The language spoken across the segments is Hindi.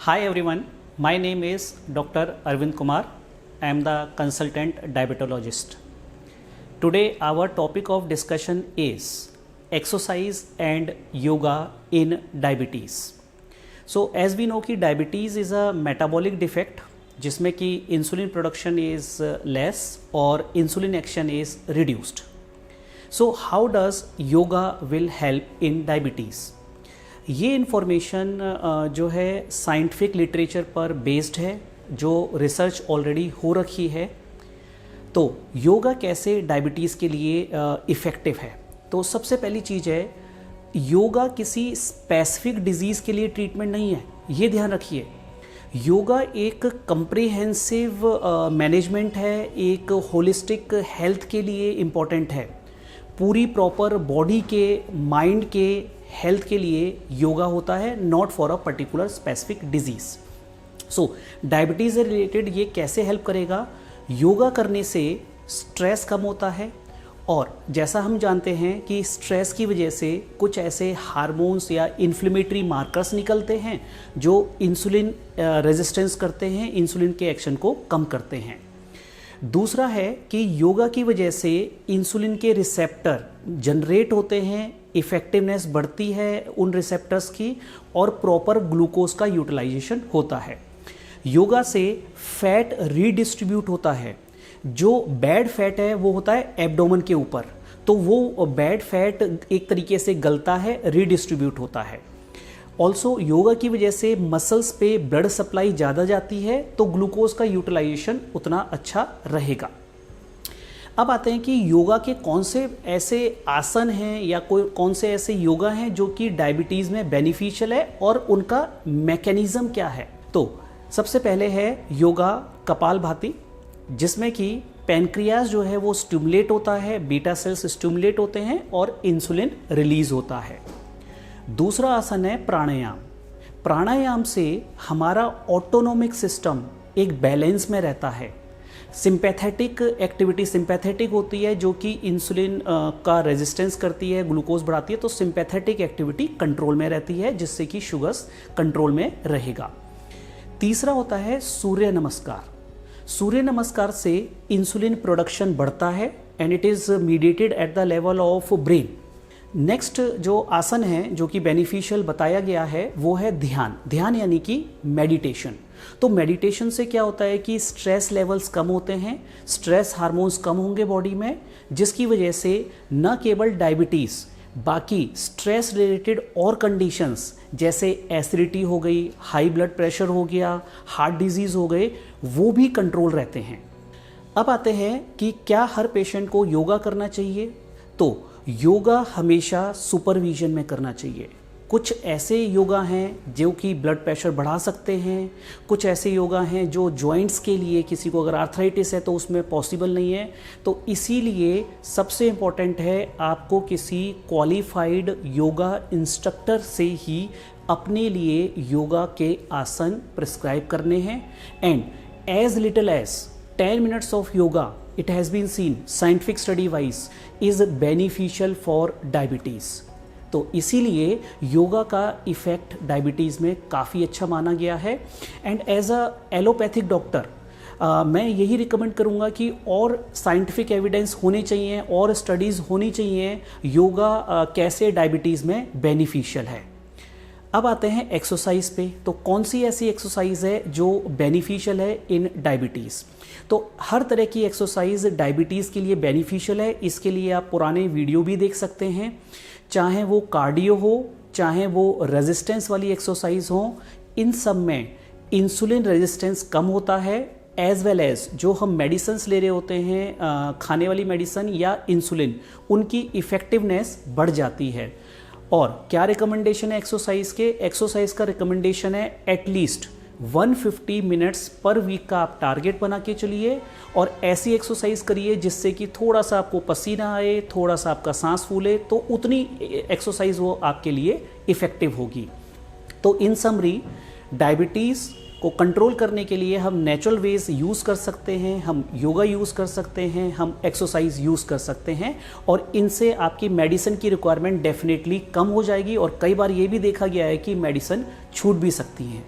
Hi everyone, my name is Dr. Arvind Kumar. I am the consultant diabetologist. Today our topic of discussion is exercise and yoga in diabetes. So as we know कि diabetes is a metabolic defect जिसमें कि insulin production is less और insulin action is reduced. So how does yoga will help in diabetes? ये इन्फॉर्मेशन जो है साइंटिफिक लिटरेचर पर बेस्ड है, जो रिसर्च ऑलरेडी हो रखी है। तो योगा कैसे डायबिटीज़ के लिए इफ़ेक्टिव है? तो सबसे पहली चीज़ है, योगा किसी स्पेसिफिक डिजीज़ के लिए ट्रीटमेंट नहीं है, ये ध्यान रखिए। योगा एक कंप्रिहेंसिव मैनेजमेंट है, एक होलिस्टिक हेल्थ के लिए इम्पॉर्टेंट है। पूरी प्रॉपर बॉडी के, माइंड के हेल्थ के लिए योगा होता है, not for a particular specific disease. So diabetes से रिलेटेड ये कैसे हेल्प करेगा? योगा करने से स्ट्रेस कम होता है, और जैसा हम जानते हैं कि स्ट्रेस की वजह से कुछ ऐसे हार्मोन्स या इन्फ्लेमेटरी मार्कर्स निकलते हैं जो इंसुलिन रेजिस्टेंस करते हैं, इंसुलिन के एक्शन को कम करते हैं। दूसरा है कि योगा की वजह से इंसुलिन के रिसेप्टर जनरेट होते हैं, इफ़ेक्टिवनेस बढ़ती है उन रिसेप्टर्स की, और प्रॉपर ग्लूकोज का यूटिलाइजेशन होता है। योगा से फैट रीडिस्ट्रीब्यूट होता है। जो बैड फैट है वो होता है एब्डोमेन के ऊपर, तो वो बैड फैट एक तरीके से गलता है, रीडिस्ट्रीब्यूट होता है। ऑल्सो योगा की वजह से मसल्स पे ब्लड सप्लाई ज़्यादा जाती है, तो ग्लूकोज का यूटिलाइजेशन उतना अच्छा रहेगा। अब आते हैं कि योगा के कौन से ऐसे आसन हैं या कौन से ऐसे योगा हैं जो कि डायबिटीज़ में बेनिफिशियल है और उनका मैकेनिज्म क्या है। तो सबसे पहले है योगा कपालभाति, जिसमें कि पैनक्रियाज जो है वो स्टिमुलेट होता है, बीटा सेल्स स्टिमुलेट होते हैं और इंसुलिन रिलीज होता है। दूसरा आसन है प्राणायाम। प्राणायाम से हमारा ऑटोनोमिक सिस्टम एक बैलेंस में रहता है। सिंपैथेटिक एक्टिविटी सिंपैथेटिक होती है, जो कि इंसुलिन का रेजिस्टेंस करती है, ग्लूकोज बढ़ाती है, तो सिंपैथेटिक एक्टिविटी कंट्रोल में रहती है, जिससे कि शुगर्स कंट्रोल में रहेगा। तीसरा होता है सूर्य नमस्कार। सूर्य नमस्कार से इंसुलिन प्रोडक्शन बढ़ता है and it is mediated at the level of brain. Next जो आसन है जो कि बेनिफिशियल बताया गया है वो है ध्यान। ध्यान यानी कि मेडिटेशन। तो मेडिटेशन से क्या होता है कि स्ट्रेस लेवल्स कम होते हैं, स्ट्रेस हार्मोन्स कम होंगे बॉडी में, जिसकी वजह से न केवल डायबिटीज़, बाकी स्ट्रेस रिलेटेड और कंडीशंस जैसे एसिडिटी हो गई, हाई ब्लड प्रेशर हो गया, हार्ट डिजीज़ हो गए, वो भी कंट्रोल रहते हैं। अब आते हैं कि क्या हर पेशेंट को योगा करना चाहिए? तो योगा हमेशा सुपरविजन में करना चाहिए। कुछ ऐसे योगा हैं जो कि ब्लड प्रेशर बढ़ा सकते हैं, कुछ ऐसे योगा हैं जो जॉइंट्स के लिए, किसी को अगर आर्थराइटिस है तो उसमें पॉसिबल नहीं है। तो इसीलिए सबसे इम्पॉर्टेंट है आपको किसी क्वालिफाइड योगा इंस्ट्रक्टर से ही अपने लिए योगा के आसन प्रिस्क्राइब करने हैं। And as little as 10 minutes of yoga, it has been seen scientific study wise is beneficial for diabetes। तो इसीलिए योगा का इफ़ेक्ट डायबिटीज़ में काफ़ी अच्छा माना गया है। And as a allopathic doctor मैं यही रिकमेंड करूँगा कि और साइंटिफिक एविडेंस होने चाहिए और स्टडीज़ होनी चाहिए योगा कैसे डायबिटीज़ में बेनिफिशियल है। अब आते हैं एक्सरसाइज पे। तो कौन सी ऐसी एक्सरसाइज है जो बेनिफिशियल है इन डायबिटीज़? तो हर तरह की एक्सरसाइज डायबिटीज़ के लिए बेनिफिशियल है। इसके लिए आप पुराने वीडियो भी देख सकते हैं, चाहे वो कार्डियो हो, चाहे वो रेजिस्टेंस वाली एक्सरसाइज हो। इन सब में इंसुलिन रेजिस्टेंस कम होता है, एज वेल एज जो हम मेडिसिन्स ले रहे होते हैं, खाने वाली मेडिसिन या इंसुलिन, उनकी इफ़ेक्टिवनेस बढ़ जाती है। और क्या रिकमेंडेशन है एक्सरसाइज के? एक्सरसाइज का रिकमेंडेशन है एटलीस्ट 150 मिनट्स पर वीक का आप टारगेट बना के चलिए, और ऐसी एक्सरसाइज करिए जिससे कि थोड़ा सा आपको पसीना आए, थोड़ा सा आपका सांस फूले, तो उतनी एक्सरसाइज वो आपके लिए इफ़ेक्टिव होगी। तो इन समरी डायबिटीज़ को कंट्रोल करने के लिए हम नेचुरल वेज यूज़ कर सकते हैं, हम योगा यूज़ कर सकते हैं, हम एक्सरसाइज यूज़ कर सकते हैं, और इनसे आपकी मेडिसिन की रिक्वायरमेंट डेफिनेटली कम हो जाएगी। और कई बार ये भी देखा गया है कि मेडिसिन छूट भी सकती हैं।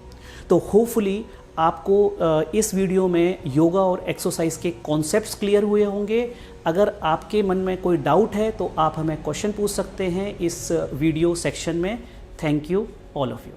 तो होपफुली आपको इस वीडियो में योगा और एक्सरसाइज के कॉन्सेप्ट्स क्लियर हुए होंगे। अगर आपके मन में कोई डाउट है तो आप हमें क्वेश्चन पूछ सकते हैं इस वीडियो सेक्शन में। Thank you all of you.